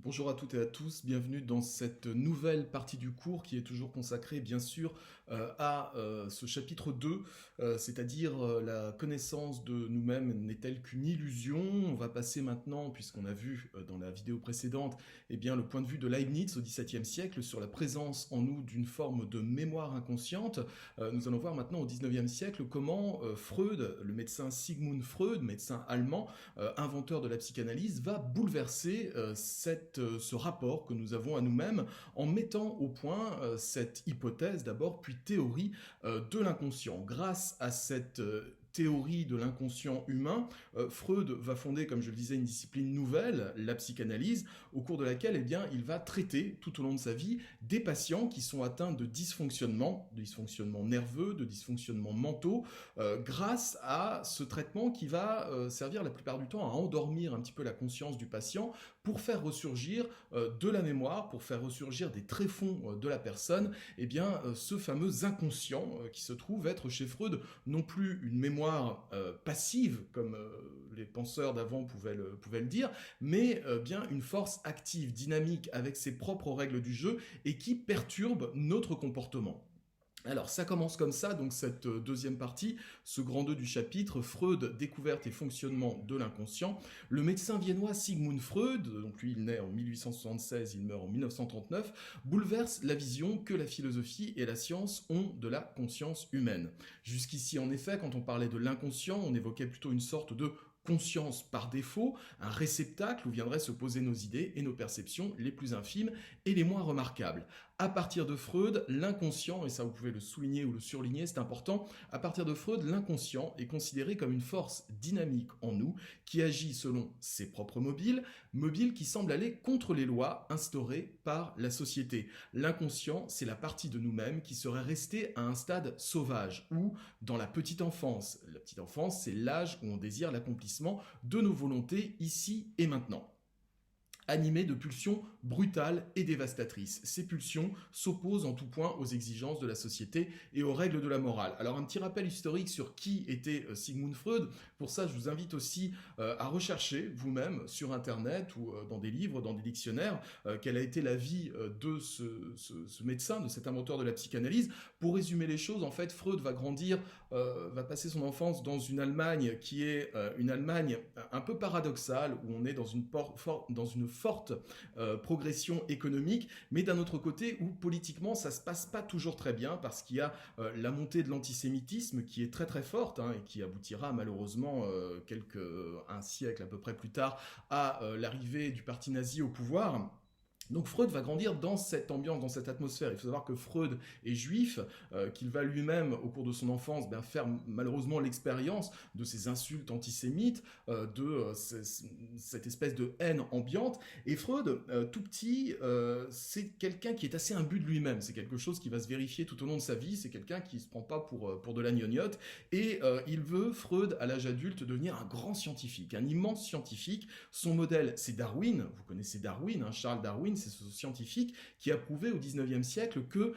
Bonjour à toutes et à tous, bienvenue dans cette nouvelle partie du cours qui est toujours consacrée bien sûr à ce chapitre 2, c'est-à-dire la connaissance de nous-mêmes n'est-elle qu'une illusion. On va passer maintenant, puisqu'on a vu dans la vidéo précédente, eh bien, le point de vue de Leibniz au XVIIe siècle sur la présence en nous d'une forme de mémoire inconsciente. Nous allons voir maintenant au XIXe siècle comment Freud, le médecin Sigmund Freud, médecin allemand, inventeur de la psychanalyse, va bouleverser ce rapport que nous avons à nous-mêmes en mettant au point cette hypothèse d'abord, puis théorie de l'inconscient. Grâce à cette théorie de l'inconscient humain, Freud va fonder, comme je le disais, une discipline nouvelle, la psychanalyse, au cours de laquelle eh bien, il va traiter tout au long de sa vie des patients qui sont atteints de dysfonctionnements nerveux, de dysfonctionnements mentaux, grâce à ce traitement qui va servir la plupart du temps à endormir un petit peu la conscience du patient pour faire ressurgir de la mémoire, pour faire ressurgir des tréfonds de la personne, eh bien, ce fameux inconscient qui se trouve être chez Freud non plus une mémoire passive, comme les penseurs d'avant pouvaient le dire, mais bien une force active, dynamique, avec ses propres règles du jeu et qui perturbe notre comportement. Alors, ça commence comme ça, donc cette deuxième partie, ce grand 2 du chapitre, Freud, découverte et fonctionnement de l'inconscient. Le médecin viennois Sigmund Freud, donc lui il naît en 1876, il meurt en 1939, bouleverse la vision que la philosophie et la science ont de la conscience humaine. Jusqu'ici, en effet, quand on parlait de l'inconscient, on évoquait plutôt une sorte de conscience par défaut, un réceptacle où viendraient se poser nos idées et nos perceptions les plus infimes et les moins remarquables. À partir de Freud, l'inconscient, et ça vous pouvez le souligner ou le surligner, c'est important, à partir de Freud, l'inconscient est considéré comme une force dynamique en nous qui agit selon ses propres mobiles qui semblent aller contre les lois instaurées par la société. L'inconscient, c'est la partie de nous-mêmes qui serait restée à un stade sauvage ou dans la petite enfance. La petite enfance, c'est l'âge où on désire l'accomplissement de nos volontés ici et maintenant. Animé de pulsions brutales et dévastatrices. Ces pulsions s'opposent en tout point aux exigences de la société et aux règles de la morale. Alors un petit rappel historique sur qui était Sigmund Freud. Pour ça, je vous invite aussi à rechercher vous-même sur Internet ou dans des livres, dans des dictionnaires, quelle a été la vie de ce médecin, de cet inventeur de la psychanalyse. Pour résumer les choses, en fait, Freud va grandir, va passer son enfance dans une Allemagne qui est une Allemagne un peu paradoxale, où on est dans une forte progression économique, mais d'un autre côté où politiquement ça se passe pas toujours très bien parce qu'il y a la montée de l'antisémitisme qui est très très forte et qui aboutira malheureusement un siècle à peu près plus tard à l'arrivée du parti nazi au pouvoir. Donc Freud va grandir dans cette ambiance, dans cette atmosphère. Il faut savoir que Freud est juif, qu'il va lui-même, au cours de son enfance, faire malheureusement l'expérience de ces insultes antisémites, cette espèce de haine ambiante. Et Freud, tout petit, c'est quelqu'un qui est assez imbu de lui-même. C'est quelque chose qui va se vérifier tout au long de sa vie. C'est quelqu'un qui se prend pas pour de la gnognotte. Et il veut, Freud, à l'âge adulte, devenir un grand scientifique, un immense scientifique. Son modèle, c'est Darwin. Vous connaissez Darwin, Charles Darwin. C'est ce scientifique qui a prouvé au XIXe siècle que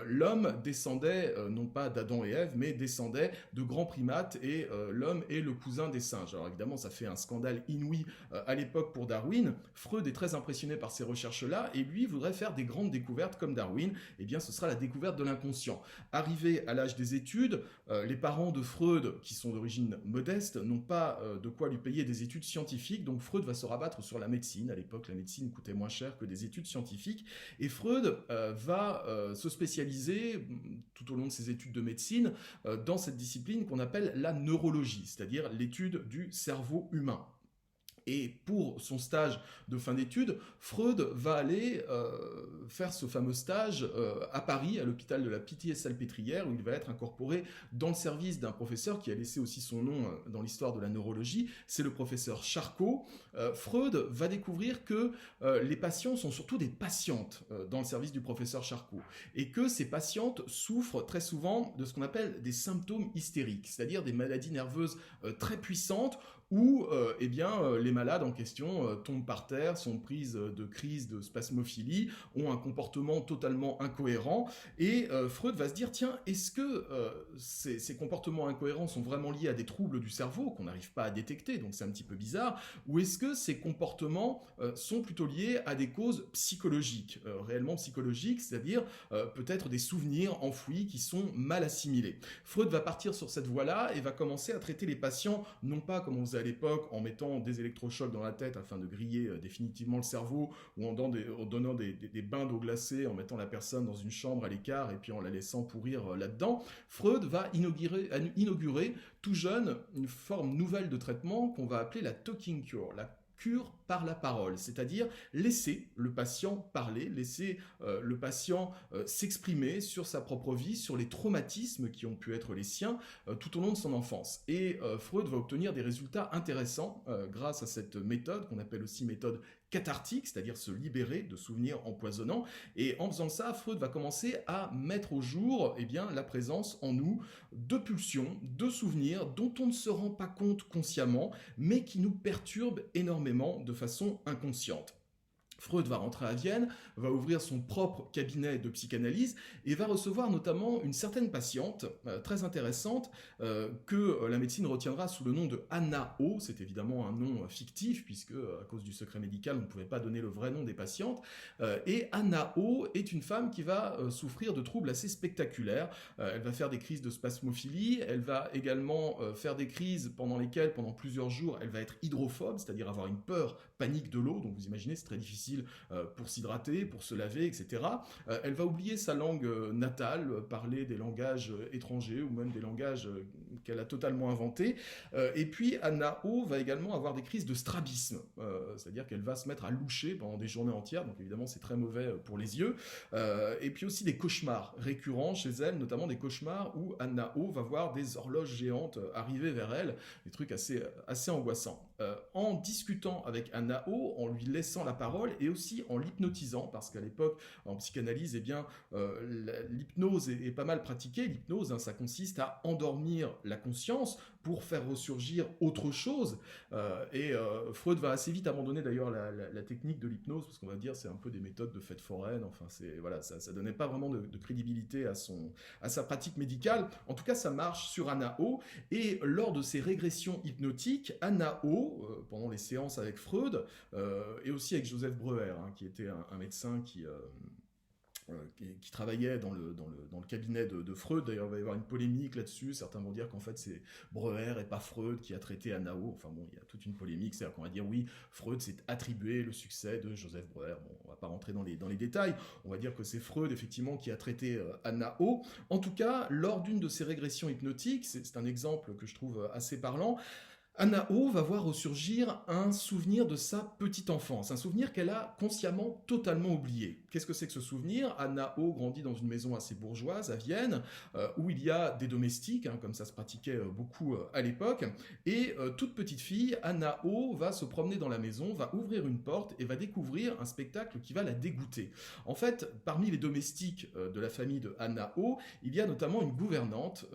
l'homme descendait non pas d'Adam et Ève, mais descendait de grands primates et l'homme est le cousin des singes. Alors évidemment, ça fait un scandale inouï à l'époque pour Darwin. Freud est très impressionné par ces recherches-là et lui voudrait faire des grandes découvertes comme Darwin. Eh bien, ce sera la découverte de l'inconscient. Arrivé à l'âge des études, les parents de Freud, qui sont d'origine modeste, n'ont pas de quoi lui payer des études scientifiques, donc Freud va se rabattre sur la médecine. À l'époque, la médecine coûtait moins cher que des études scientifiques, et Freud va se spécialiser tout au long de ses études de médecine dans cette discipline qu'on appelle la neurologie, c'est-à-dire l'étude du cerveau humain. Et pour son stage de fin d'études, Freud va aller faire ce fameux stage à Paris, à l'hôpital de la Pitié-Salpêtrière, où il va être incorporé dans le service d'un professeur qui a laissé aussi son nom dans l'histoire de la neurologie, c'est le professeur Charcot. Freud va découvrir que les patients sont surtout des patientes dans le service du professeur Charcot, et que ces patientes souffrent très souvent de ce qu'on appelle des symptômes hystériques, c'est-à-dire des maladies nerveuses très puissantes, où les malades en question tombent par terre, sont prises de crises de spasmophilie, ont un comportement totalement incohérent, et Freud va se dire, tiens, est-ce que ces comportements incohérents sont vraiment liés à des troubles du cerveau qu'on n'arrive pas à détecter, donc c'est un petit peu bizarre, ou est-ce que ces comportements sont plutôt liés à des causes psychologiques, réellement psychologiques, c'est-à-dire peut-être des souvenirs enfouis qui sont mal assimilés. Freud va partir sur cette voie-là et va commencer à traiter les patients, non pas comme on faisait à l'époque, en mettant des électrochocs dans la tête afin de griller définitivement le cerveau, ou en donnant des bains d'eau glacée, en mettant la personne dans une chambre à l'écart et puis en la laissant pourrir là-dedans. Freud va inaugurer tout jeune une forme nouvelle de traitement qu'on va appeler la talking cure, la cure par la parole, c'est-à-dire laisser le patient parler, laisser le patient s'exprimer sur sa propre vie, sur les traumatismes qui ont pu être les siens tout au long de son enfance. Et Freud va obtenir des résultats intéressants grâce à cette méthode qu'on appelle aussi méthode cathartique, c'est-à-dire se libérer de souvenirs empoisonnants. Et en faisant ça, Freud va commencer à mettre au jour la présence en nous de pulsions, de souvenirs dont on ne se rend pas compte consciemment, mais qui nous perturbent énormément de façon inconsciente. Freud va rentrer à Vienne, va ouvrir son propre cabinet de psychanalyse et va recevoir notamment une certaine patiente très intéressante que la médecine retiendra sous le nom de Anna O. C'est évidemment un nom fictif puisque à cause du secret médical on ne pouvait pas donner le vrai nom des patientes. Et Anna O est une femme qui va souffrir de troubles assez spectaculaires. Elle va faire des crises de spasmophilie, elle va également faire des crises pendant lesquelles pendant plusieurs jours elle va être hydrophobe, c'est-à-dire avoir une peur panique de l'eau, donc vous imaginez c'est très difficile pour s'hydrater, pour se laver, etc. Elle va oublier sa langue natale, parler des langages étrangers ou même des langages qu'elle a totalement inventés. Et puis Anna O va également avoir des crises de strabisme, c'est-à-dire qu'elle va se mettre à loucher pendant des journées entières, donc évidemment c'est très mauvais pour les yeux. Et puis aussi des cauchemars récurrents chez elle, notamment des cauchemars où Anna O va voir des horloges géantes arriver vers elle, des trucs assez angoissants. En discutant avec Anna O, en lui laissant la parole et aussi en l'hypnotisant, parce qu'à l'époque, en psychanalyse, l'hypnose est pas mal pratiquée. L'hypnose, ça consiste à endormir la conscience pour faire ressurgir autre chose. Freud va assez vite abandonner d'ailleurs la technique de l'hypnose, parce qu'on va dire c'est un peu des méthodes de fête foraine, enfin ça donnait pas vraiment de crédibilité à sa pratique médicale. En tout cas, ça marche sur Anna O, et lors de ces régressions hypnotiques, Anna O, pendant les séances avec Freud, et aussi avec Joseph Breuer, qui était un médecin qui travaillait dans le cabinet de Freud. D'ailleurs, il va y avoir une polémique là-dessus. Certains vont dire qu'en fait, c'est Breuer et pas Freud qui a traité Anna O. Enfin bon, il y a toute une polémique. C'est-à-dire qu'on va dire, oui, Freud s'est attribué le succès de Joseph Breuer. Bon, on va pas rentrer dans les détails. On va dire que c'est Freud, effectivement, qui a traité Anna O. En tout cas, lors d'une de ces régressions hypnotiques, c'est un exemple que je trouve assez parlant, Anna O va voir ressurgir un souvenir de sa petite enfance, un souvenir qu'elle a consciemment totalement oublié. Qu'est-ce que c'est que ce souvenir ? Anna O grandit dans une maison assez bourgeoise à Vienne, où il y a des domestiques, comme ça se pratiquait beaucoup à l'époque, et toute petite fille, Anna O va se promener dans la maison, va ouvrir une porte et va découvrir un spectacle qui va la dégoûter. En fait, parmi les domestiques de la famille de Anna O, il y a notamment une gouvernante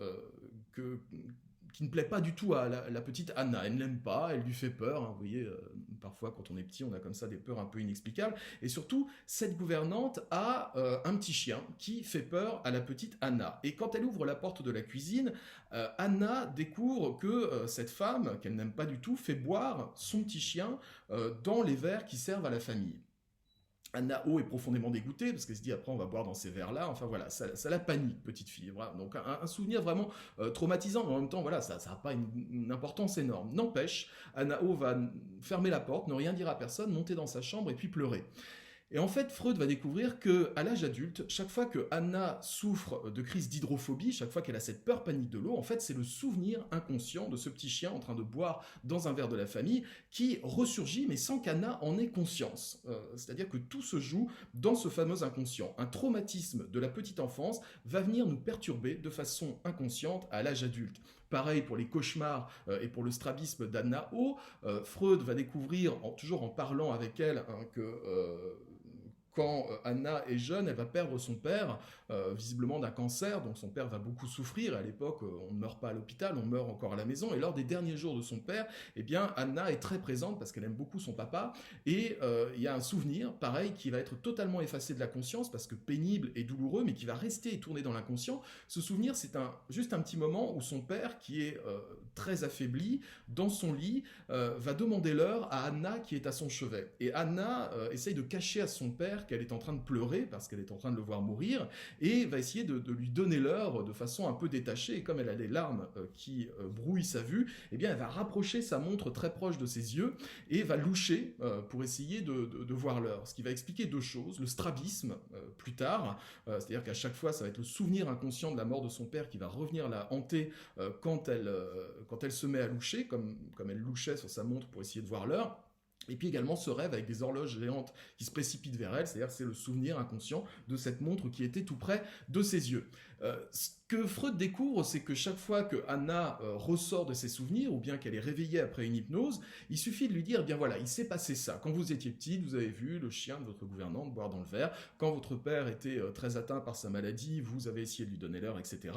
qui ne plaît pas du tout à la petite Anna. Elle ne l'aime pas, elle lui fait peur. Vous voyez, parfois quand on est petit, on a comme ça des peurs un peu inexplicables. Et surtout, cette gouvernante a un petit chien qui fait peur à la petite Anna. Et quand elle ouvre la porte de la cuisine, Anna découvre que cette femme, qu'elle n'aime pas du tout, fait boire son petit chien dans les verres qui servent à la famille. Anna O est profondément dégoûtée parce qu'elle se dit après on va boire dans ces verres-là. Enfin voilà, ça la panique, petite fille. Voilà. Donc un souvenir vraiment traumatisant, mais en même temps voilà, ça n'a pas une importance énorme. N'empêche, Anna O va fermer la porte, ne rien dire à personne, monter dans sa chambre et puis pleurer. Et en fait, Freud va découvrir qu'à l'âge adulte, chaque fois que Anna souffre de crise d'hydrophobie, chaque fois qu'elle a cette peur panique de l'eau, en fait, c'est le souvenir inconscient de ce petit chien en train de boire dans un verre de la famille qui ressurgit, mais sans qu'Anna en ait conscience. C'est-à-dire que tout se joue dans ce fameux inconscient. Un traumatisme de la petite enfance va venir nous perturber de façon inconsciente à l'âge adulte. Pareil pour les cauchemars et pour le strabisme d'Anna O. Freud va découvrir, toujours en parlant avec elle, que quand Anna est jeune, elle va perdre son père, visiblement d'un cancer, donc son père va beaucoup souffrir. À l'époque, on ne meurt pas à l'hôpital, on meurt encore à la maison. Et lors des derniers jours de son père, eh bien, Anna est très présente parce qu'elle aime beaucoup son papa. Et il y a un souvenir, pareil, qui va être totalement effacé de la conscience parce que pénible et douloureux, mais qui va rester et tourner dans l'inconscient. Ce souvenir, c'est juste un petit moment où son père, qui est très affaibli, dans son lit, va demander l'heure à Anna qui est à son chevet. Et Anna essaye de cacher à son père qu'elle est en train de pleurer parce qu'elle est en train de le voir mourir et va essayer de lui donner l'heure de façon un peu détachée. Et comme elle a les larmes qui brouillent sa vue, eh bien elle va rapprocher sa montre très proche de ses yeux et va loucher pour essayer de voir l'heure. Ce qui va expliquer deux choses. Le strabisme, plus tard, c'est-à-dire qu'à chaque fois, ça va être le souvenir inconscient de la mort de son père qui va revenir la hanter quand elle se met à loucher, comme elle louchait sur sa montre pour essayer de voir l'heure. Et puis également ce rêve avec des horloges géantes qui se précipitent vers elle, c'est-à-dire c'est le souvenir inconscient de cette montre qui était tout près de ses yeux. Ce que Freud découvre, c'est que chaque fois que Anna ressort de ses souvenirs, ou bien qu'elle est réveillée après une hypnose, il suffit de lui dire, eh bien voilà, il s'est passé ça. Quand vous étiez petite, vous avez vu le chien de votre gouvernante boire dans le verre. Quand votre père était très atteint par sa maladie, vous avez essayé de lui donner l'heure, etc.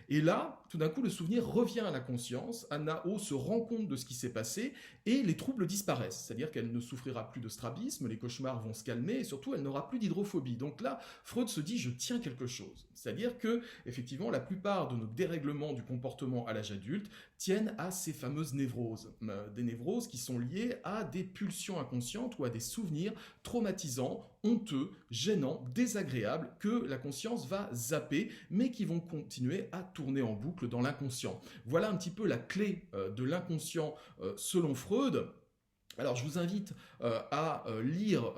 Et là, tout d'un coup, le souvenir revient à la conscience. Anna O se rend compte de ce qui s'est passé et les troubles disparaissent. C'est-à-dire qu'elle ne souffrira plus de strabisme, les cauchemars vont se calmer et surtout, elle n'aura plus d'hydrophobie. Donc là, Freud se dit, je tiens quelque chose. C'est-à-dire que, effectivement, la plupart de nos dérèglements du comportement à l'âge adulte tiennent à ces fameuses névroses. Des névroses qui sont liées à des pulsions inconscientes ou à des souvenirs traumatisants, honteux, gênants, désagréables que la conscience va zapper, mais qui vont continuer à tourner en boucle dans l'inconscient. Voilà un petit peu la clé de l'inconscient selon Freud. Alors je vous invite à lire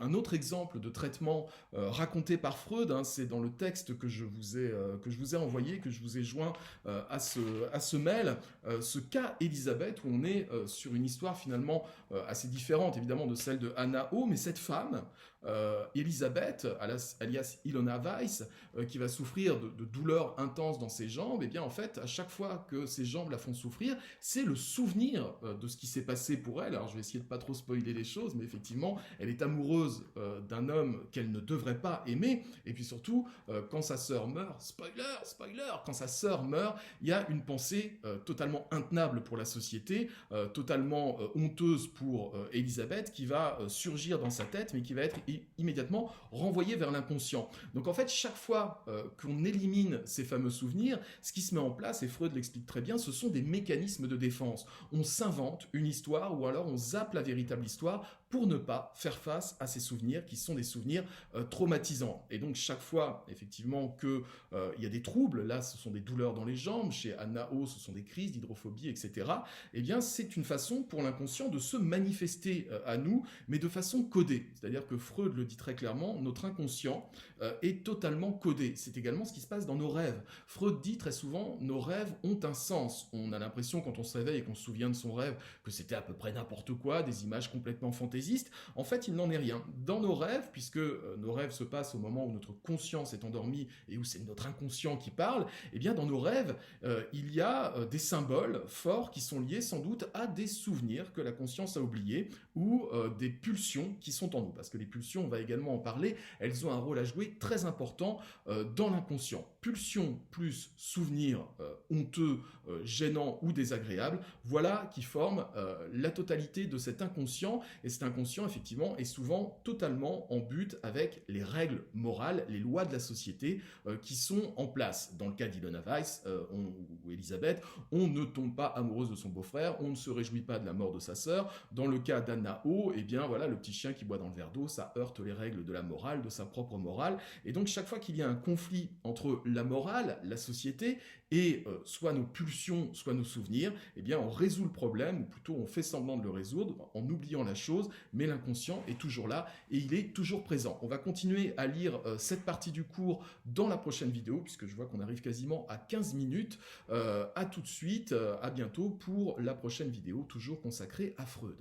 un autre exemple de traitement raconté par Freud, hein, c'est dans le texte que je vous ai envoyé, que je vous ai joint à ce mail, ce cas Elisabeth, où on est sur une histoire finalement assez différente évidemment de celle de Anna O, mais cette femme, Elisabeth, alias Ilona Weiss, qui va souffrir de douleurs intenses dans ses jambes, et bien en fait, à chaque fois que ses jambes la font souffrir, c'est le souvenir de ce qui s'est passé pour elle. Alors je vais essayer de pas trop spoiler les choses, mais effectivement, elle est amoureuse d'un homme qu'elle ne devrait pas aimer, et puis surtout, quand sa sœur meurt, spoiler, quand sa sœur meurt, il y a une pensée totalement intenable pour la société, totalement honteuse pour Elisabeth, qui va surgir dans sa tête, mais qui va être immédiatement renvoyée vers l'inconscient. Donc en fait, chaque fois qu'on élimine ces fameux souvenirs, ce qui se met en place, et Freud l'explique très bien, ce sont des mécanismes de défense. On s'invente une histoire ou alors on zappe la véritable histoire pour ne pas faire face à ces souvenirs qui sont des souvenirs traumatisants. Et donc chaque fois, effectivement, qu'il y a des troubles, là ce sont des douleurs dans les jambes, chez Anna O ce sont des crises d'hydrophobie, etc., eh bien c'est une façon pour l'inconscient de se manifester à nous, mais de façon codée. C'est-à-dire que Freud le dit très clairement, notre inconscient est totalement codé. C'est également ce qui se passe dans nos rêves. Freud dit très souvent, nos rêves ont un sens. On a l'impression quand on se réveille et qu'on se souvient de son rêve que c'était à peu près n'importe quoi, des images complètement fantaisistes. En fait, il n'en est rien. Dans nos rêves, puisque nos rêves se passent au moment où notre conscience est endormie et où c'est notre inconscient qui parle, eh bien dans nos rêves, il y a des symboles forts qui sont liés sans doute à des souvenirs que la conscience a oubliés ou des pulsions qui sont en nous. Parce que les pulsions, on va également en parler, elles ont un rôle à jouer très important dans l'inconscient. Pulsions plus souvenirs honteux, gênants ou désagréables, voilà qui forment la totalité de cet inconscient. Et cet inconscient, effectivement, est souvent totalement en but avec les règles morales, les lois de la société qui sont en place. Dans le cas d'Ilona Weiss ou Elisabeth, on ne tombe pas amoureuse de son beau-frère, on ne se réjouit pas de la mort de sa sœur. Dans le cas d'Anna O, eh bien voilà, le petit chien qui boit dans le verre d'eau, ça heurte les règles de la morale, de sa propre morale. Et donc chaque fois qu'il y a un conflit entre la morale, la société, et soit nos pulsions, soit nos souvenirs, eh bien on résout le problème, ou plutôt on fait semblant de le résoudre en oubliant la chose, mais l'inconscient est toujours là et il est toujours présent. On va continuer à lire cette partie du cours dans la prochaine vidéo, puisque je vois qu'on arrive quasiment à 15 minutes. À tout de suite, à bientôt pour la prochaine vidéo, toujours consacrée à Freud.